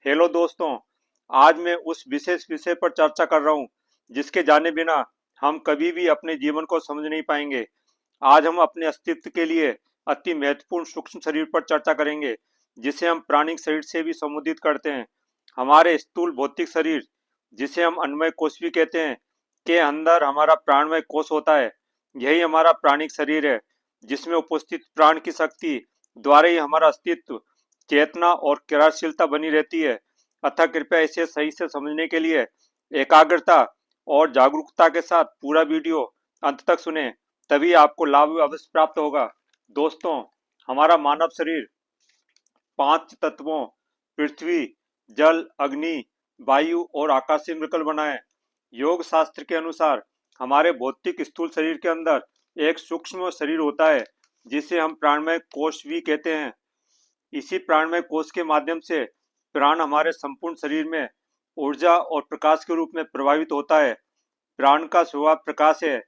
Hello दोस्तों। आज मैं उस विशेष विषय पर चर्चा कर रहा हूँ जिसके जाने बिना हम कभी भी अपने जीवन को समझ नहीं पाएंगे। आज हम अपने अस्तित्व के लिए अति महत्वपूर्ण सूक्ष्म शरीर पर चर्चा करेंगे, जिसे हम प्राणिक शरीर से भी संबोधित करते हैं। हमारे स्थूल भौतिक शरीर, जिसे हम अन्नमय कोश भी कहते हैं, के अंदर हमारा प्राणमय कोश होता है। यही हमारा प्राणिक शरीर है, जिसमें उपस्थित प्राण की शक्ति द्वारा ही हमारा अस्तित्व, चेतना और क्रियाशीलता बनी रहती है। अतः कृपया इसे सही से समझने के लिए एकाग्रता और जागरूकता के साथ पूरा वीडियो अंत तक सुने, तभी आपको लाभ अवश्य प्राप्त होगा। दोस्तों, हमारा मानव शरीर 5 तत्वों पृथ्वी, जल, अग्नि, वायु और आकाश से मिलकर बना है। योग शास्त्र के अनुसार हमारे भौतिक स्थूल शरीर के अंदर एक सूक्ष्म शरीर होता है, जिसे हम प्राणमय कोश भी कहते हैं। इसी प्राणमय कोश के माध्यम से प्राण हमारे संपूर्ण शरीर में ऊर्जा और प्रकाश के रूप में प्रभावित होता है। प्राण का स्वभाव प्रकाश है।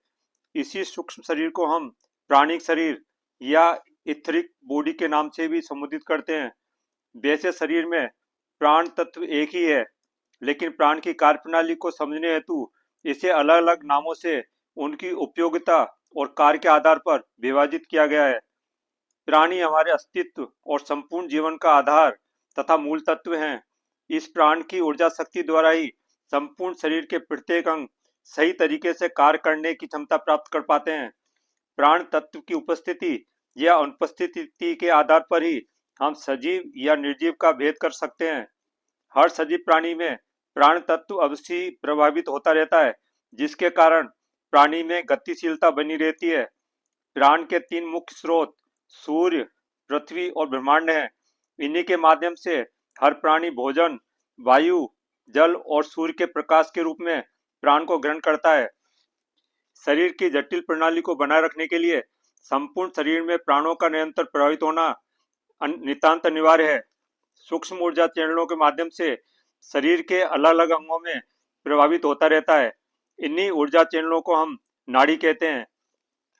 इसी सूक्ष्म शरीर को हम प्राणिक शरीर या इथरिक बॉडी के नाम से भी संबोधित करते हैं। वैसे शरीर में प्राण तत्व एक ही है, लेकिन प्राण की कार्यप्रणाली को समझने हेतु इसे अलग अलग नामों से उनकी उपयोगिता और कार्य के आधार पर विभाजित किया गया है। प्राणी हमारे अस्तित्व और संपूर्ण जीवन का आधार तथा मूल तत्व हैं। इस प्राण की ऊर्जा शक्ति द्वारा ही संपूर्ण शरीर के प्रत्येक अंग सही तरीके से कार्य करने की क्षमता प्राप्त कर पाते हैं। प्राण तत्व की उपस्थिति या अनुपस्थिति के आधार पर ही हम सजीव या निर्जीव का भेद कर सकते हैं। हर सजीव प्राणी में प्राण तत्व अवश्य प्रभावित होता रहता है, जिसके कारण प्राणी में गतिशीलता बनी रहती है। प्राण के 3 मुख्य स्रोत सूर्य, पृथ्वी और ब्रह्मांड हैं। इन्हीं के माध्यम से हर प्राणी भोजन, वायु, जल और सूर्य के प्रकाश के रूप में प्राण को ग्रहण करता है। शरीर की जटिल प्रणाली को बनाए रखने के लिए संपूर्ण शरीर में प्राणों का निरंतर प्रभावित होना नितांत अनिवार्य है। सूक्ष्म ऊर्जा चैनलों के माध्यम से शरीर के अलग अलग अंगों में प्रभावित होता रहता है। इन्हीं ऊर्जा चैनलों को हम नाड़ी कहते हैं।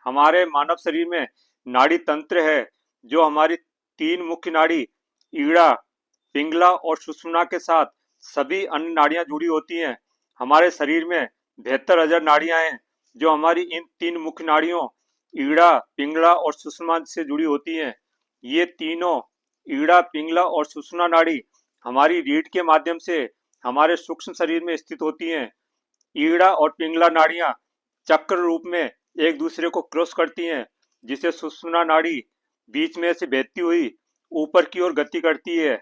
हमारे मानव शरीर में नाड़ी तंत्र है, जो हमारी 3 मुख्य नाड़ी ईड़ा, पिंगला और सुषुम्ना के साथ सभी अन्य नाड़ियां जुड़ी होती हैं। हमारे शरीर में 72,000 नाड़ियां हैं, जो हमारी इन 3 मुख्य नाड़ियों ईड़ा, पिंगला और सुषुम्ना से जुड़ी होती हैं। ये तीनों ईड़ा, पिंगला और सुषुम्ना नाड़ी हमारी रीढ़ के माध्यम से हमारे सूक्ष्म शरीर में स्थित होती हैं। ईड़ा और पिंगला नाड़ियां चक्र रूप में एक दूसरे को क्रॉस करती हैं, जिसे सुषुम्ना नाड़ी बीच में से बहती हुई ऊपर की ओर गति करती है।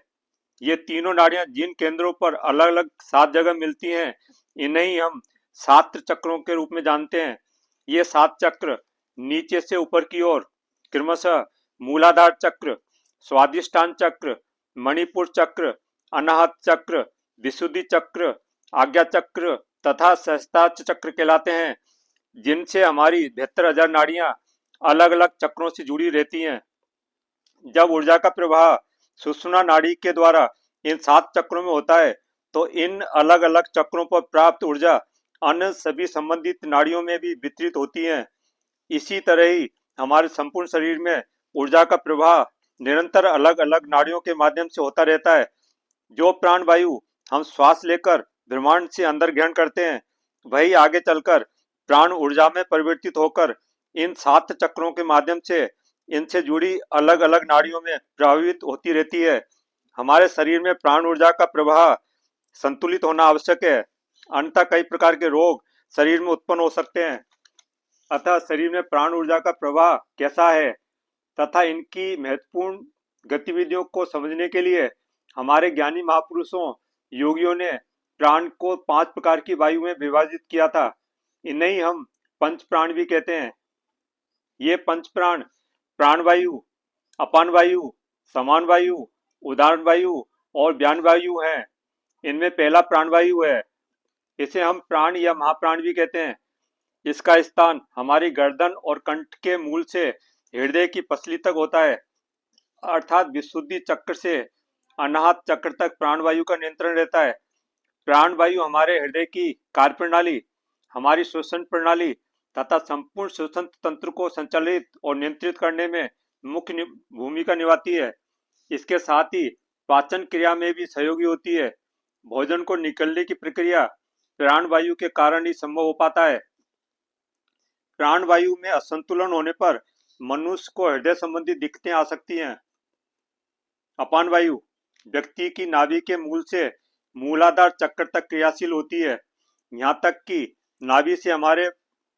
ये तीनों नाड़ियां जिन केंद्रों पर अलग अलग 7 जगह मिलती हैं, इन्हें ही हम 7 चक्रों के रूप में जानते हैं। ये 7 चक्र नीचे से ऊपर की ओर क्रमशः मूलाधार चक्र, स्वादिष्ठान चक्र, मणिपुर चक्र, अनाहत चक्र, विशुद्धि चक्र, आज्ञा चक्र तथा सहस्त्रार चक्र कहलाते हैं, जिनसे हमारी 72,000 नाड़ियां अलग अलग चक्रों से जुड़ी रहती हैं। जब ऊर्जा का प्रवाह सुषुम्ना नाड़ी के द्वारा इन 7 चक्रों में होता है, तो इन अलग अलग चक्रों पर प्राप्त ऊर्जा अन्य सभी संबंधित नाड़ियों में भी वितरित होती है। इसी तरह ही हमारे संपूर्ण शरीर में ऊर्जा का प्रवाह निरंतर अलग अलग नाड़ियों के माध्यम से होता रहता है। जो प्राण वायु हम श्वास लेकर ब्रह्मांड से अंदर ग्रहण करते हैं, वही आगे चलकर प्राण ऊर्जा में परिवर्तित होकर इन 7 चक्रों के माध्यम से इनसे जुड़ी अलग अलग नाड़ियों में प्रभावित होती रहती है। हमारे शरीर में प्राण ऊर्जा का प्रवाह संतुलित होना आवश्यक है, अन्यथा कई प्रकार के रोग शरीर में उत्पन्न हो सकते हैं। अतः शरीर में प्राण ऊर्जा का प्रवाह कैसा है तथा इनकी महत्वपूर्ण गतिविधियों को समझने के लिए हमारे ज्ञानी महापुरुषों, योगियों ने प्राण को 5 प्रकार की वायु में विभाजित किया था। इन्हें ही हम पंच प्राण भी कहते हैं। ये पंच प्राण प्राण वायु, अपान वायु, समान वायु, उदाहरण वायु और व्यान वायु हैं। इनमें पहला प्राण वायु है। इसे हम प्राण या महाप्राण भी कहते हैं। इसका स्थान हमारी गर्दन और कंठ के मूल से हृदय की पसली तक होता है, अर्थात विशुद्धि चक्र से अनाहत चक्र तक प्राणवायु का नियंत्रण रहता है। प्राणवायु हमारे हृदय की कार्यप्रणाली, हमारी श्वसन प्रणाली तथा संपूर्ण श्वसन तंत्र को संचालित और नियंत्रित करने में मुख्य भूमिका निभाती है। इसके साथ ही पाचन क्रिया में भी सहयोगी होती है। भोजन को निकलने की प्रक्रिया प्राणवायु के कारण ही संभव हो पाता है। प्राणवायु में असंतुलन होने पर मनुष्य को हृदय संबंधी दिक्कतें आ सकती हैं। अपान वायु व्यक्ति की नाभि के मूल से मूलाधार चक्र तक क्रियाशील होती है। यहाँ तक कि नाभि से हमारे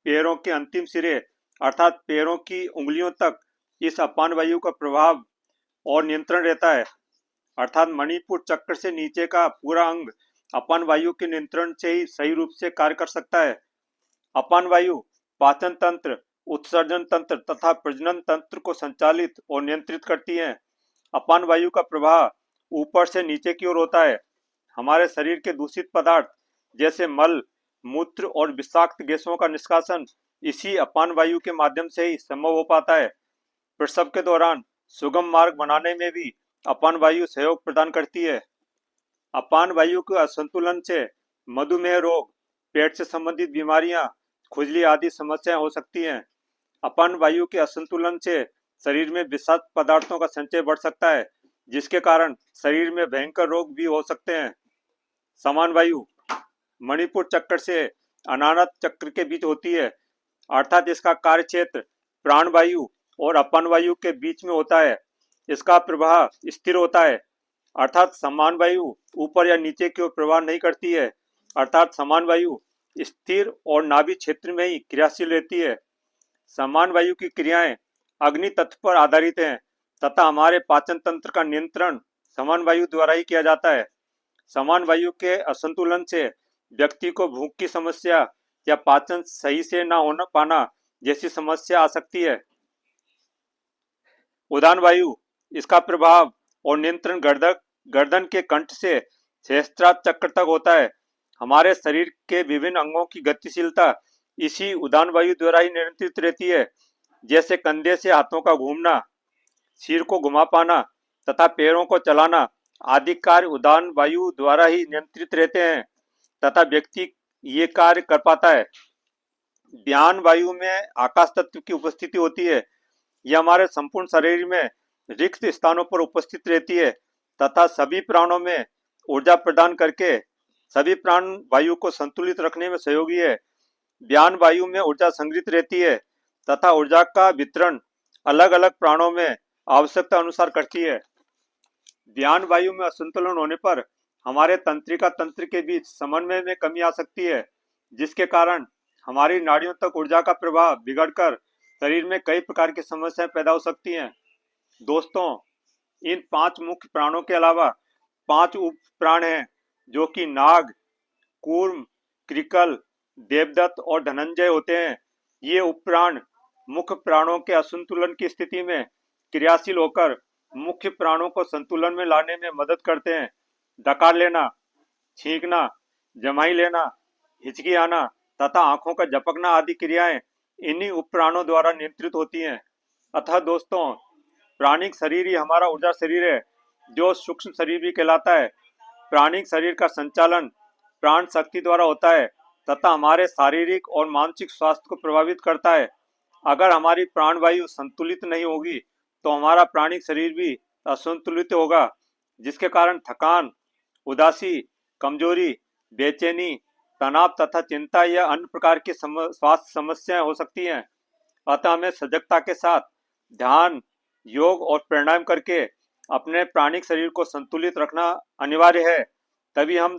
पैरों के अंतिम सिरे अर्थात पैरों की उंगलियों तक इस अपान वायु का प्रभाव और नियंत्रण रहता है। अर्थात मणिपुर चक्र से नीचे का पूरा अंग अपान वायु के नियंत्रण से ही सही रूप से कार्य कर सकता है। अपान वायु पाचन तंत्र, उत्सर्जन तंत्र तथा प्रजनन तंत्र को संचालित और नियंत्रित करती है। अपान वायु का प्रवाह ऊपर से नीचे की ओर होता है। हमारे शरीर के दूषित पदार्थ जैसे मल, मूत्र और विषाक्त गैसों का निष्कासन इसी अपान वायु के माध्यम से ही संभव हो पाता है। प्रसव के दौरान सुगम मार्ग बनाने में भी अपान वायु सहयोग प्रदान करती है। अपान वायु के असंतुलन से मधुमेह रोग, पेट से संबंधित बीमारियां, खुजली आदि समस्याएं हो सकती हैं। अपान वायु के असंतुलन से शरीर में विषाक्त पदार्थों का संचय बढ़ सकता है, जिसके कारण शरीर में भयंकर रोग भी हो सकते हैं। समान वायु मणिपुर चक्र से अनाहत चक्र के बीच होती है, अर्थात इसका कार्य क्षेत्र प्राण वायु और अपान वायु के बीच में होता है। इसका प्रवाह स्थिर होता है, अर्थात समान वायु ऊपर या नीचे की ओर प्रवाह नहीं करती है। अर्थात समान वायु स्थिर और नाभि क्षेत्र में ही क्रियाशील रहती है। समान वायु की क्रियाएं अग्नि तत्व पर आधारित हैं तथा हमारे पाचन तंत्र का नियंत्रण समान वायु द्वारा ही किया जाता है। समान वायु के असंतुलन से व्यक्ति को भूख की समस्या या पाचन सही से न होना पाना जैसी समस्या आ सकती है। उदान वायु इसका प्रभाव और नियंत्रण गर्दन के कंठ से सहस्त्रार चक्र तक होता है। हमारे शरीर के विभिन्न अंगों की गतिशीलता इसी उदान वायु द्वारा ही नियंत्रित रहती है, जैसे कंधे से हाथों का घूमना, सिर को घुमा पाना तथा पैरों को चलाना आदि कार्य उदान वायु द्वारा ही नियंत्रित रहते हैं तथा व्यक्ति ये कार्य कर पाता है। व्यान वायु में आकाश तत्व की उपस्थिति होती है। यह हमारे संपूर्ण शरीर में रिक्त स्थानों पर उपस्थित रहती है तथा सभी प्राणों में ऊर्जा प्रदान करके सभी प्राण वायु को संतुलित रखने में सहयोगी है। व्यान वायु में ऊर्जा संग्रहित रहती है तथा ऊर्जा का वितरण अलग अलग प्राणों में आवश्यकता अनुसार करती है। व्यान वायु में असंतुलन होने पर हमारे तंत्रिका तंत्र के बीच समन्वय में कमी आ सकती है, जिसके कारण हमारी नाड़ियों तक ऊर्जा का प्रवाह बिगड़कर शरीर में कई प्रकार की समस्याएं पैदा हो सकती हैं। दोस्तों, इन 5 मुख्य प्राणों के अलावा 5 उप प्राण हैं, जो कि नाग, कूर्म, कृकल, देवदत्त और धनंजय होते हैं। ये उपप्राण मुख्य प्राणों के असंतुलन की स्थिति में क्रियाशील होकर मुख्य प्राणों को संतुलन में लाने में मदद करते हैं। डकार लेना, छींकना, जमाई लेना, हिचकी आना तथा आंखों का झपकना आदि क्रियाएं इन्हीं उपप्राणों द्वारा नियंत्रित होती हैं। अतः दोस्तों, प्राणिक शरीर ही हमारा ऊर्जा शरीर है, जो सूक्ष्म शरीर भी कहलाता है। प्राणिक शरीर का संचालन प्राण शक्ति द्वारा होता है तथा हमारे शारीरिक और मानसिक स्वास्थ्य को प्रभावित करता है। अगर हमारी प्राणवायु संतुलित नहीं होगी तो हमारा प्राणिक शरीर भी असंतुलित होगा, जिसके कारण थकान, उदासी, कमजोरी, बेचैनी, तनाव तथा चिंता या अन्य प्रकार की स्वास्थ्य समस्याएं हो सकती हैं। अतः हमें सजगता के साथ ध्यान, योग और प्राणायाम करके अपने प्राणिक शरीर को संतुलित रखना अनिवार्य है। तभी हम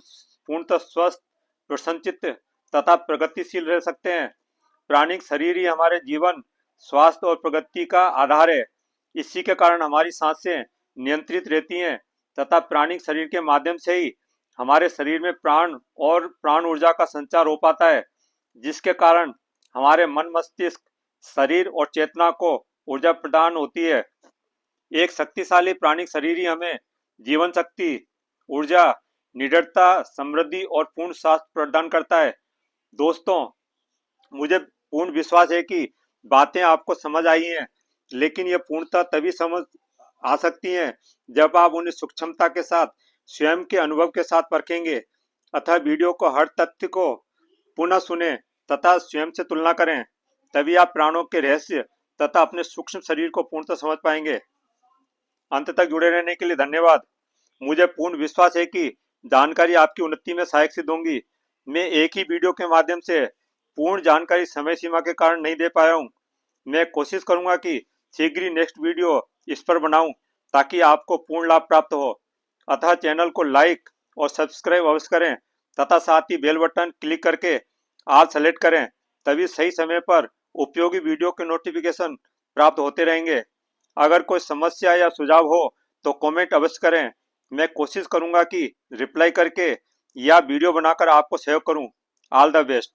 पूर्णतः स्वस्थ, प्रसन्नचित्त तथा प्रगतिशील रह सकते हैं। प्राणिक शरीर ही हमारे जीवन, स्वास्थ्य और प्रगति का आधार है। इसी के कारण हमारी सांसें नियंत्रित रहती हैं तथा प्राणिक शरीर के माध्यम से ही हमारे शरीर में प्राण और प्राण ऊर्जा का संचार हो पाता है, जिसके कारण हमारे मन, मस्तिष्क, शरीर और चेतना को ऊर्जा प्रदान होती है। एक शक्तिशाली प्राणिक शरीर ही हमें जीवन शक्ति, ऊर्जा, निडरता, समृद्धि और पूर्ण स्वास्थ्य प्रदान करता है। दोस्तों, मुझे पूर्ण विश्वास है कि बातें आपको समझ आई हैं, लेकिन यह पूर्णतः तभी समझ आ सकती हैं जब आप उन्हें सूक्ष्मता के साथ स्वयं के अनुभव के साथ परखेंगे। अतः वीडियो को हर तथ्य को पुनः सुने तथा स्वयं से तुलना करें, तभी आप प्राणों के रहस्य तथा अपने सूक्ष्म शरीर को पूर्णतः समझ पाएंगे। अंत तक जुड़े रहने के लिए धन्यवाद। मुझे पूर्ण विश्वास है कि जानकारी आपकी उन्नति में सहायक सिद्ध होंगी। मैं एक ही वीडियो के माध्यम से पूर्ण जानकारी समय सीमा के कारण नहीं दे पाया हूँ। मैं कोशिश करूंगा कि शीघ्र ही नेक्स्ट वीडियो इस पर बनाऊं ताकि आपको पूर्ण लाभ प्राप्त हो। अतः चैनल को लाइक और सब्सक्राइब अवश्य करें तथा साथ ही बेल बटन क्लिक करके ऑल सेलेक्ट करें, तभी सही समय पर उपयोगी वीडियो के नोटिफिकेशन प्राप्त होते रहेंगे। अगर कोई समस्या या सुझाव हो तो कमेंट अवश्य करें। मैं कोशिश करूंगा कि रिप्लाई करके या वीडियो बनाकर आपको सहयोग करूं। All the best.